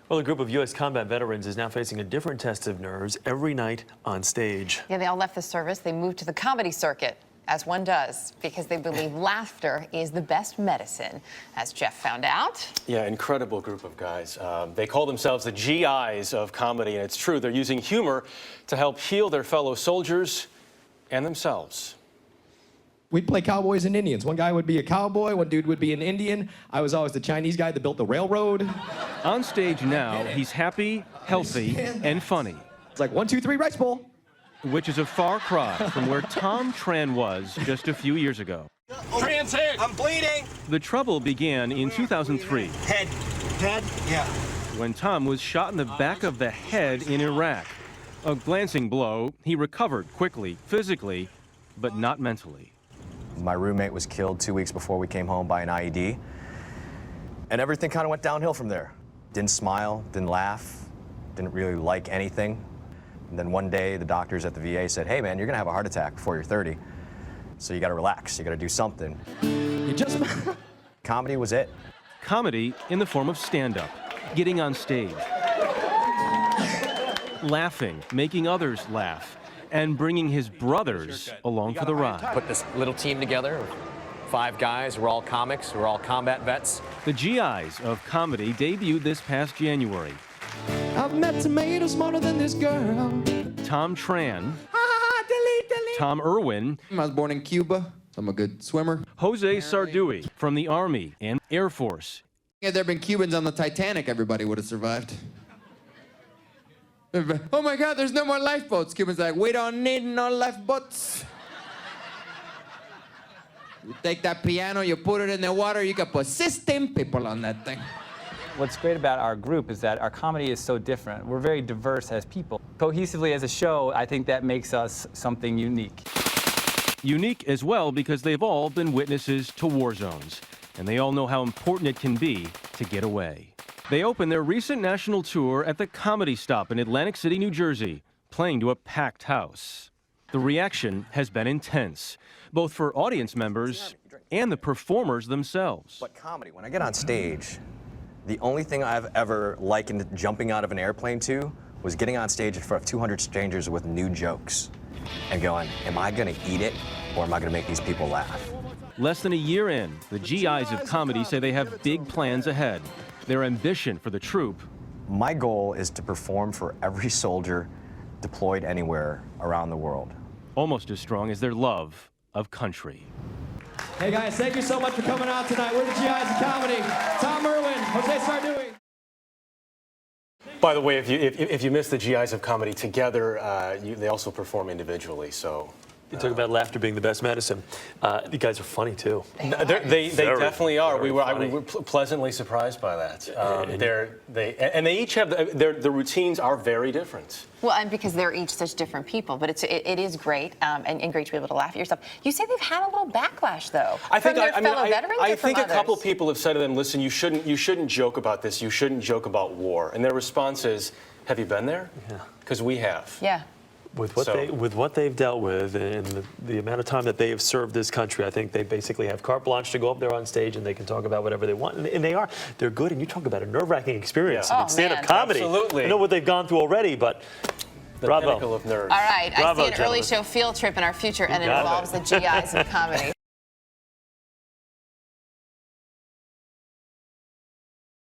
Well, a group of U.S. combat veterans is now facing a different test of nerves every night on stage. Yeah, they all left the service. They moved to the comedy circuit, as one does, because they believe laughter is the best medicine, as Jeff found out. Yeah, incredible group of guys. They call themselves the GIs of comedy, and it's true. They're using humor to help heal their fellow soldiers and themselves. We'd play cowboys and Indians. One guy would be a cowboy, one dude would be an Indian. I was always the Chinese guy that built the railroad. On stage now, he's happy, healthy, and funny. It's like 1, 2, 3, rice bowl. Which is a far cry from where Tom Tran was just a few years ago. Tran's hit. I'm bleeding. The trouble began in 2003. Head? Yeah. When Tom was shot in the back of the head in Iraq. A glancing blow, he recovered quickly, physically, but not mentally. My roommate was killed 2 weeks before we came home by an IED. And everything kind of went downhill from there. Didn't smile, didn't laugh, didn't really like anything. And then one day, the doctors at the VA said, hey man, you're gonna have a heart attack before you're 30. So you gotta relax, you gotta do something. You just... Comedy was it. Comedy in the form of stand-up, getting on stage, laughing, making others laugh, and bringing his brothers along for the ride. Put this little team together of 5 guys. We're all comics. We're all combat vets. The GIs of comedy debuted this past January. I've met tomatoes smarter than this girl. Tom Tran, Delete. Tom Irwin, I was born in Cuba. I'm a good swimmer. Jose Sardui from the Army and Air Force. Had there been Cubans on the Titanic, everybody would have survived. Oh my God, there's no more lifeboats. Cubans like, we don't need no lifeboats. You take that piano, you put it in the water, you can put 16 people on that thing. What's great about our group is that our comedy is so different. We're very diverse as people. Cohesively as a show, I think that makes us something unique. Unique as well because they've all been witnesses to war zones, and they all know how important it can be to get away. They opened their recent national tour at the Comedy Stop in Atlantic City, New Jersey, playing to a packed house. The reaction has been intense, both for audience members and the performers themselves. But comedy, when I get on stage, the only thing I've ever likened jumping out of an airplane to was getting on stage in front of 200 strangers with new jokes and going, am I gonna eat it or am I gonna make these people laugh? Less than a year in, the GIs of comedy say they have big plans ahead. Their ambition for the troupe. My goal is to perform for every soldier deployed anywhere around the world. Almost as strong as their love of country. Hey guys, thank you so much for coming out tonight. We're the GIs of comedy. Tom Irwin, Jose Sardui. By the way, if you miss the GIs of comedy together, they also perform individually. So You talk about laughter being the best medicine. You guys are funny too. they definitely are. We funny. were pleasantly surprised by that. They each have the routines are very different. Well, and because they're each such different people, but it is great and great to be able to laugh at yourself. You say they've had a little backlash, though, from their fellow veterans I or from think a couple others? people have said to them, listen, you shouldn't joke about this. You shouldn't joke about war. And their response is, have you been there? Yeah. Because we have. Yeah. With what they've dealt with and the amount of time that they have served this country, I think they basically have carte blanche to go up there on stage and they can talk about whatever they want. And they're good. And you talk about a nerve-wracking experience. Yeah. I mean, stand-up man. comedy. Absolutely. I know what they've gone through already, but The bravo. pinnacle of nerves. All right, Bravo, I see an early gentlemen. show field trip in our future, and it got it. involves the GIs of comedy.